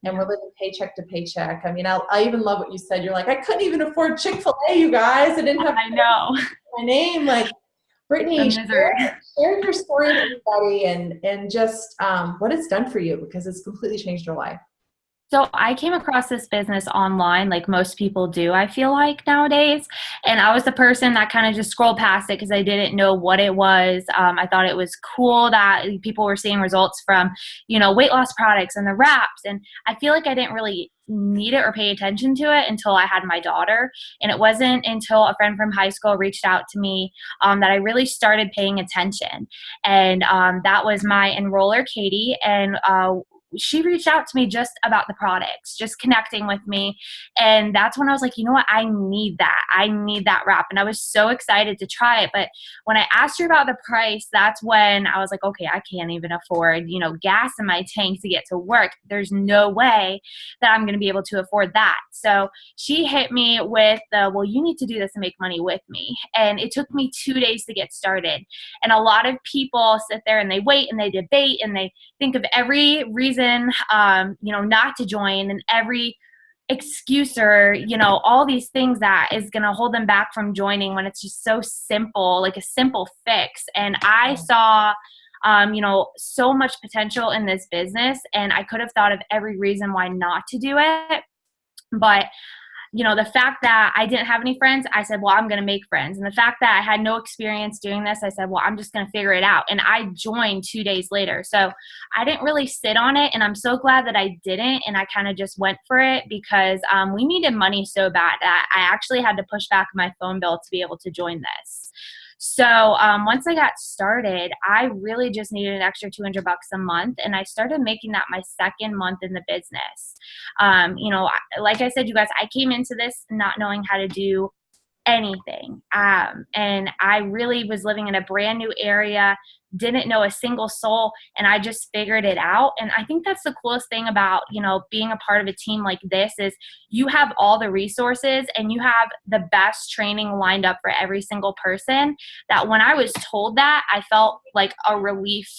And we're living paycheck to paycheck. I mean, I even love what you said. You're like, I couldn't even afford Chick-fil-A, you guys. I didn't have I know. my name. Like, Brittany, share your story with everybody and just what it's done for you, because it's completely changed your life. So I came across this business online, like most people do, I feel like nowadays. And I was the person that kind of just scrolled past it because I didn't know what it was. I thought it was cool that people were seeing results from, weight loss products and the wraps. And I feel like I didn't really need it or pay attention to it until I had my daughter. And it wasn't until a friend from high school reached out to me that I really started paying attention. And that was my enroller, Katie. And she reached out to me just about the products, just connecting with me. And that's when I was like, you know what? I need that. I need that wrap. And I was so excited to try it. But when I asked her about the price, that's when I was like, okay, I can't even afford, gas in my tank to get to work. There's no way that I'm going to be able to afford that. So she hit me with well, you need to do this and make money with me. And it took me 2 days to get started. And a lot of people sit there and they wait and they debate and they think of every reason, not to join, and every excuse or, all these things that is going to hold them back from joining when it's just so simple, like a simple fix. And I saw, so much potential in this business, and I could have thought of every reason why not to do it. But the fact that I didn't have any friends, I said, well, I'm going to make friends. And the fact that I had no experience doing this, I said, well, I'm just going to figure it out. And I joined 2 days later. So I didn't really sit on it. And I'm so glad that I didn't. And I kind of just went for it because we needed money so bad that I actually had to push back my phone bill to be able to join this. So once I got started, I really just needed an extra $200 a month, and I started making that my second month in the business. Like I said, you guys, I came into this not knowing how to do anything, and I really was living in a brand new area, didn't know a single soul, and I just figured it out. And I think that's the coolest thing about, being a part of a team like this is you have all the resources and you have the best training lined up for every single person, that when I was told that, I felt like a relief,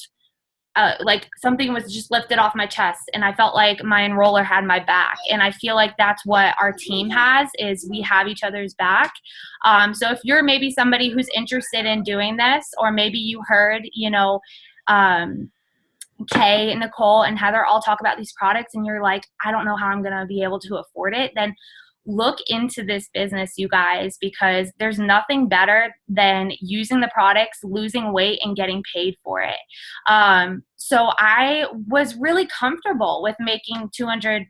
like something was just lifted off my chest, and I felt like my enroller had my back. And I feel like that's what our team has, is we have each other's back. So if you're maybe somebody who's interested in doing this, or maybe you heard, Kay, Nicole, and Heather all talk about these products, and you're like, I don't know how I'm going to be able to afford it, then look into this business, you guys, because there's nothing better than using the products, losing weight, and getting paid for it. So I was really comfortable with making 200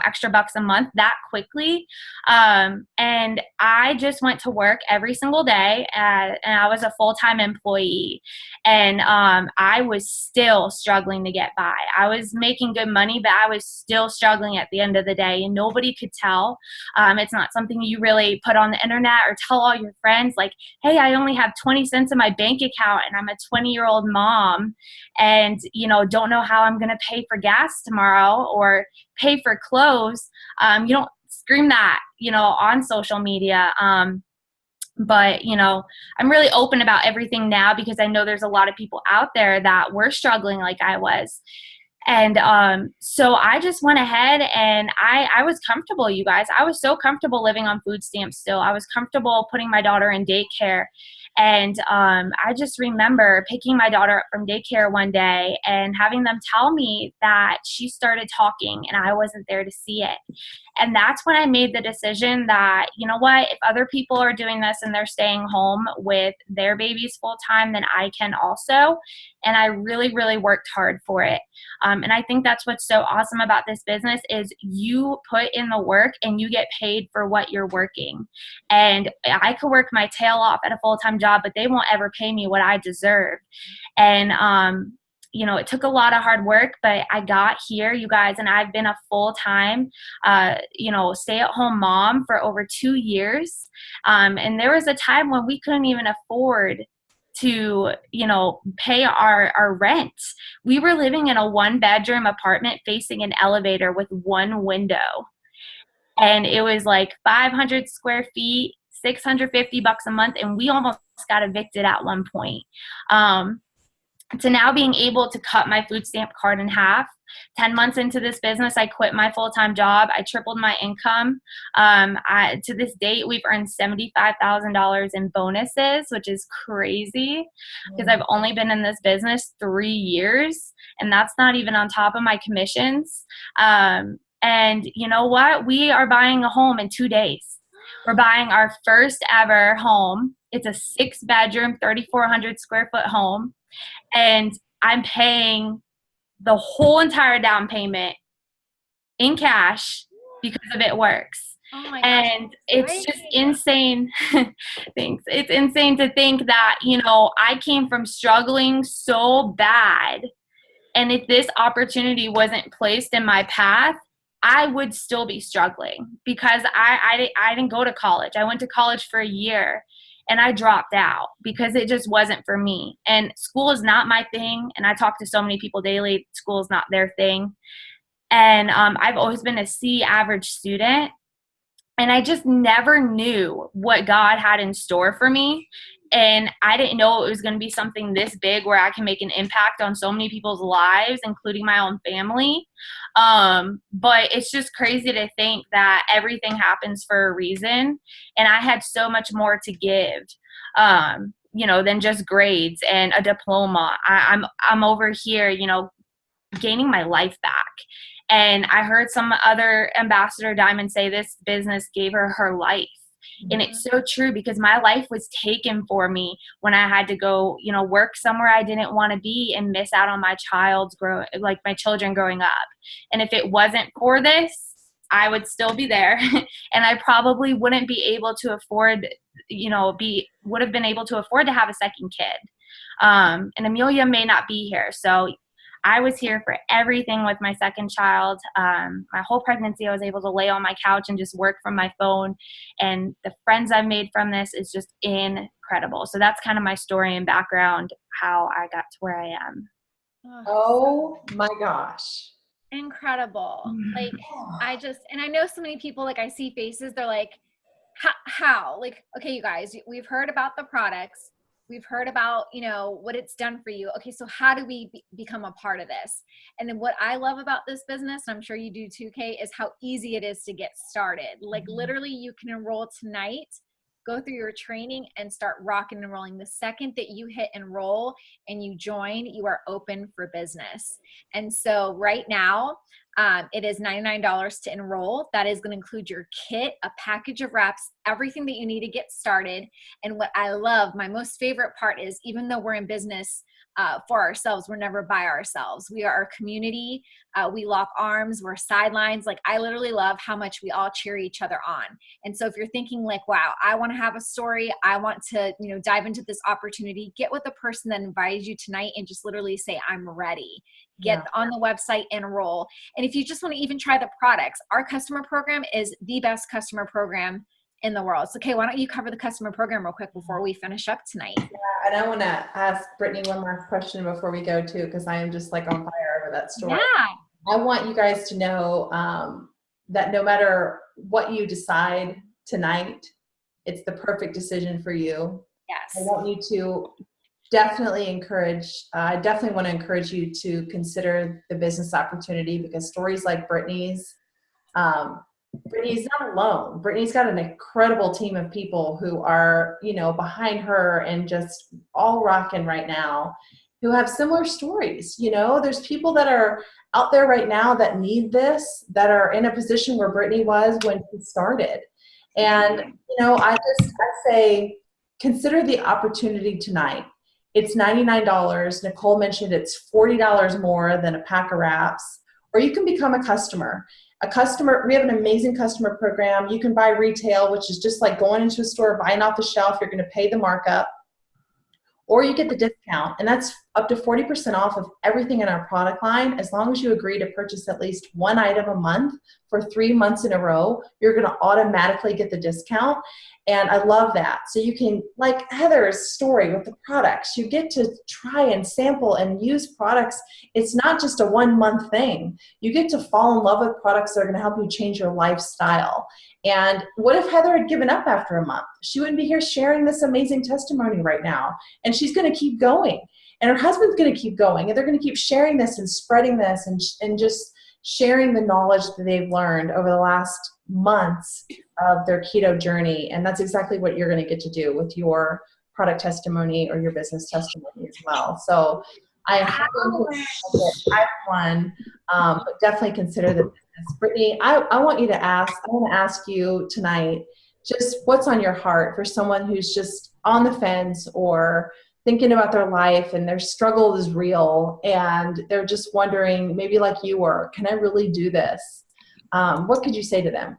extra bucks a month that quickly. And I just went to work every single day, and I was a full-time employee. And I was still struggling to get by. I was making good money, but I was still struggling at the end of the day, and nobody could tell. It's not something you really put on the internet or tell all your friends, like, hey, I only have 20 cents in my bank account, and I'm a 20-year-old mom, and don't know how I'm going to pay for gas tomorrow or pay for clothes. You don't scream that, on social media. But, I'm really open about everything now because I know there's a lot of people out there that were struggling like I was. And so I just went ahead, and I was comfortable, you guys. I was so comfortable living on food stamps still. I was comfortable putting my daughter in daycare. And I just remember picking my daughter up from daycare one day and having them tell me that she started talking and I wasn't there to see it. And that's when I made the decision that, you know what, if other people are doing this and they're staying home with their babies full time, then I can also. And I really, really worked hard for it. And I think that's what's so awesome about this business is you put in the work and you get paid for what you're working. And I could work my tail off at a full-time job, but they won't ever pay me what I deserve. And, it took a lot of hard work, but I got here, you guys, and I've been a full-time, stay-at-home mom for over 2 years. And there was a time when we couldn't even afford to, pay our rent. We were living in a 1-bedroom apartment facing an elevator with one window. And it was like 500 square feet, $650 a month, and we almost got evicted at one point. To now being able to cut my food stamp card in half. 10 months into this business, I quit my full-time job. I tripled my income. To this date, we've earned $75,000 in bonuses, which is crazy because I've only been in this business 3 years, and that's not even on top of my commissions. And you know what? We are buying a home in 2 days. We're buying our first ever home. It's a 6-bedroom, 3,400 square foot home. And I'm paying the whole entire down payment in cash because of It Works. Oh my gosh, And it's just insane. Thanks. It's insane to think that, I came from struggling so bad. And if this opportunity wasn't placed in my path, I would still be struggling because I didn't go to college. I went to college for a year and I dropped out because it just wasn't for me. And school is not my thing. And I talk to so many people daily. School is not their thing. And I've always been a C average student. And I just never knew what God had in store for me. And I didn't know it was going to be something this big where I can make an impact on so many people's lives, including my own family. But it's just crazy to think that everything happens for a reason. And I had so much more to give, than just grades and a diploma. I'm over here, gaining my life back. And I heard some other ambassador Diamond say this business gave her life. And it's so true because my life was taken for me when I had to go, work somewhere I didn't want to be and miss out on my my children growing up. And if it wasn't for this, I would still be there. And I probably wouldn't be able to afford, would have been able to afford to have a second kid. And Amelia may not be here. So I was here for everything with my second child. My whole pregnancy, I was able to lay on my couch and just work from my phone. And the friends I've made from this is just incredible. So that's kind of my story and background, how I got to where I am. Oh my gosh. Incredible. Like, I know so many people, like I see faces, they're like, how? Like, okay, you guys, we've heard about the products. We've heard about, what it's done for you. Okay, so how do we become a part of this? And then what I love about this business, and I'm sure you do too, Kate, is how easy it is to get started. Like literally you can enroll tonight, go through your training and start rocking and rolling. The second that you hit enroll and you join, you are open for business. And so right now, it is $99 to enroll. That is going to include your kit, a package of wraps, everything that you need to get started. And what I love, my most favorite part is, even though we're in business for ourselves, we're never by ourselves. We are our community. We lock arms. We're sidelines. Like, I literally love how much we all cheer each other on. And so if you're thinking like, wow, I want to have a story, I want to, dive into this opportunity, get with the person that invited you tonight and just literally say, I'm ready. Get on the website, enroll. And if you just want to even try the products, our customer program is the best customer program in the world. So, okay, why don't you cover the customer program real quick before we finish up tonight? Yeah, and I want to ask Brittany one more question before we go too, because I am just like on fire over that story. Yeah. I want you guys to know that no matter what you decide tonight, it's the perfect decision for you. Yes. I want you to definitely want to encourage you to consider the business opportunity, because stories like Brittany's, Brittany's not alone. Brittany's got an incredible team of people who are, behind her and just all rocking right now, who have similar stories. There's people that are out there right now that need this, that are in a position where Brittany was when she started. And, I say, consider the opportunity tonight. It's $99. Nicole mentioned it's $40 more than a pack of wraps, or you can become a customer. We have an amazing customer program. You can buy retail, which is just like going into a store, buying off the shelf. You're going to pay the markup, or you get the discount, and that's up to 40% off of everything in our product line. As long as you agree to purchase at least one item a month for 3 months in a row, you're going to automatically get the discount. And I love that. So you can, like Heather's story with the products, you get to try and sample and use products. It's not just a 1 month thing. You get to fall in love with products that are going to help you change your lifestyle. And what if Heather had given up after a month? She wouldn't be here sharing this amazing testimony right now. And she's going to keep going. And her husband's going to keep going. And they're going to keep sharing this and spreading this and just sharing the knowledge that they've learned over the last months of their keto journey. And that's exactly what you're going to get to do with your product testimony or your business testimony as well. So I highly encourage everyone, but definitely consider the business. Brittany, I want to ask you tonight, just what's on your heart for someone who's just on the fence or thinking about their life and their struggle is real and they're just wondering, maybe like you were, can I really do this? What could you say to them?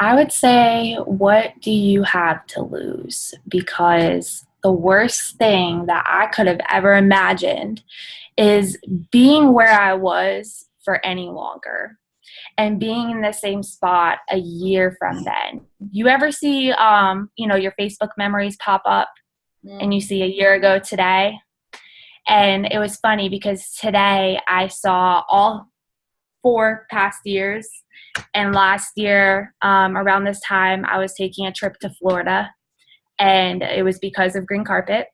I would say, what do you have to lose? Because the worst thing that I could have ever imagined is being where I was for any longer and being in the same spot a year from then. You ever see, your Facebook memories pop up and you see a year ago today? And it was funny because today I saw all 4 past years. And last year, around this time, I was taking a trip to Florida, and it was because of Green Carpet.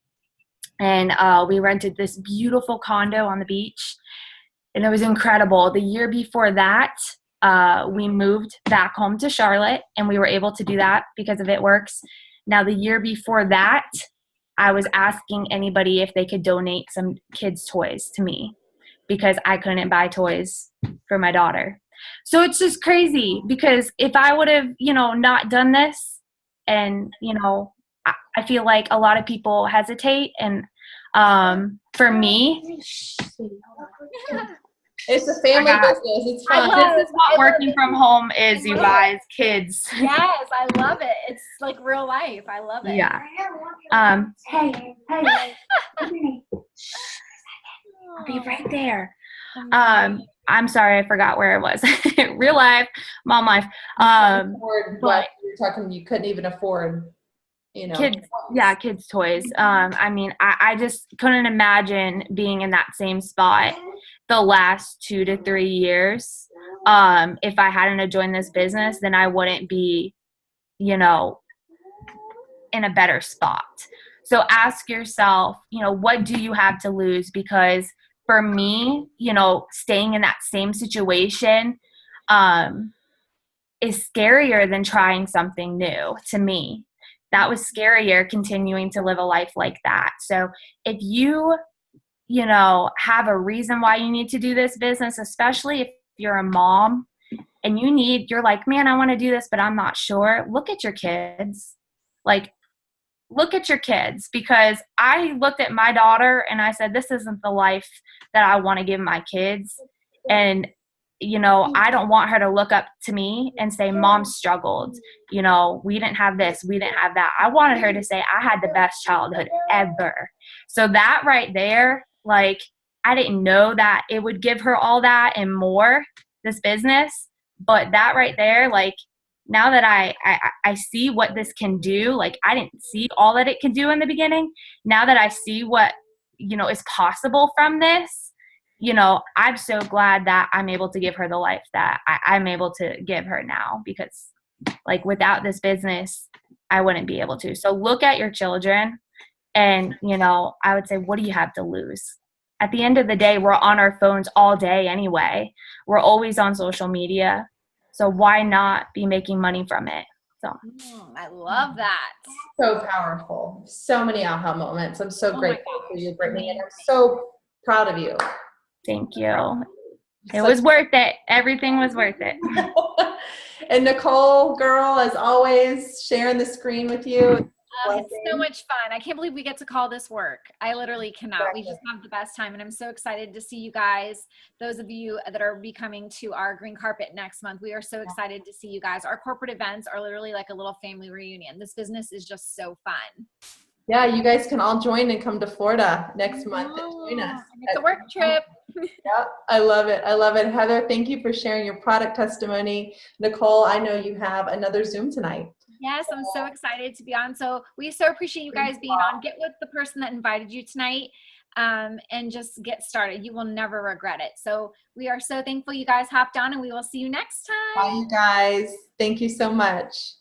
And we rented this beautiful condo on the beach, and it was incredible. The year before that, we moved back home to Charlotte, and we were able to do that because of It Works. Now, the year before that, I was asking anybody if they could donate some kids' toys to me because I couldn't buy toys for my daughter. So it's just crazy because if I would have, not done this and, I feel like a lot of people hesitate. And for me, it's a family business. It's fun. This is what working from home is, you guys, kids. Yes, I love it. It's like real life. I love it. Yeah. Hey. I'll be right there. I'm sorry, I forgot where it was. Real life, mom life. But you're talking, you couldn't even afford, kids' toys. I just couldn't imagine being in that same spot the last 2 to 3 years. If I hadn't joined this business, then I wouldn't be, in a better spot. So ask yourself, what do you have to lose? Because for me, staying in that same situation is scarier than trying something new to me. That was scarier, continuing to live a life like that. So if you, have a reason why you need to do this business, especially if you're a mom and you're like, man, I want to do this, but I'm not sure. Look at your kids. Look at your kids, because I looked at my daughter and I said, this isn't the life that I want to give my kids. And, I don't want her to look up to me and say, Mom struggled. We didn't have this, we didn't have that. I wanted her to say, I had the best childhood ever. So that right there, I didn't know that it would give her all that and more, this business. But that right there, now that I see what this can do, I didn't see all that it can do in the beginning. Now that I see what, is possible from this, I'm so glad that I'm able to give her the life that I'm able to give her now, because without this business, I wouldn't be able to. So look at your children and, I would say, what do you have to lose? At the end of the day, we're on our phones all day anyway. We're always on social media. So why not be making money from it? So I love that. So powerful. So many aha moments. I'm so grateful for you, Brittany, and I'm so proud of you. Thank you. It was worth it. Everything was worth it. And Nicole, girl, as always, sharing the screen with you. It's so much fun. I can't believe we get to call this work. I literally cannot. We just have the best time. And I'm so excited to see you guys, those of you that are be coming to our Green Carpet next month. We are so excited to see you guys. Our corporate events are literally like a little family reunion. This business is just so fun. Yeah, you guys can all join and come to Florida next month and join us. And it's a work trip. Yeah, I love it. I love it. Heather, thank you for sharing your product testimony. Nicole, I know you have another Zoom tonight. Yes, I'm so excited to be on. So we so appreciate you guys being on. Get with the person that invited you tonight, and just get started. You will never regret it. So we are so thankful you guys hopped on, and we will see you next time. Bye, you guys. Thank you so much.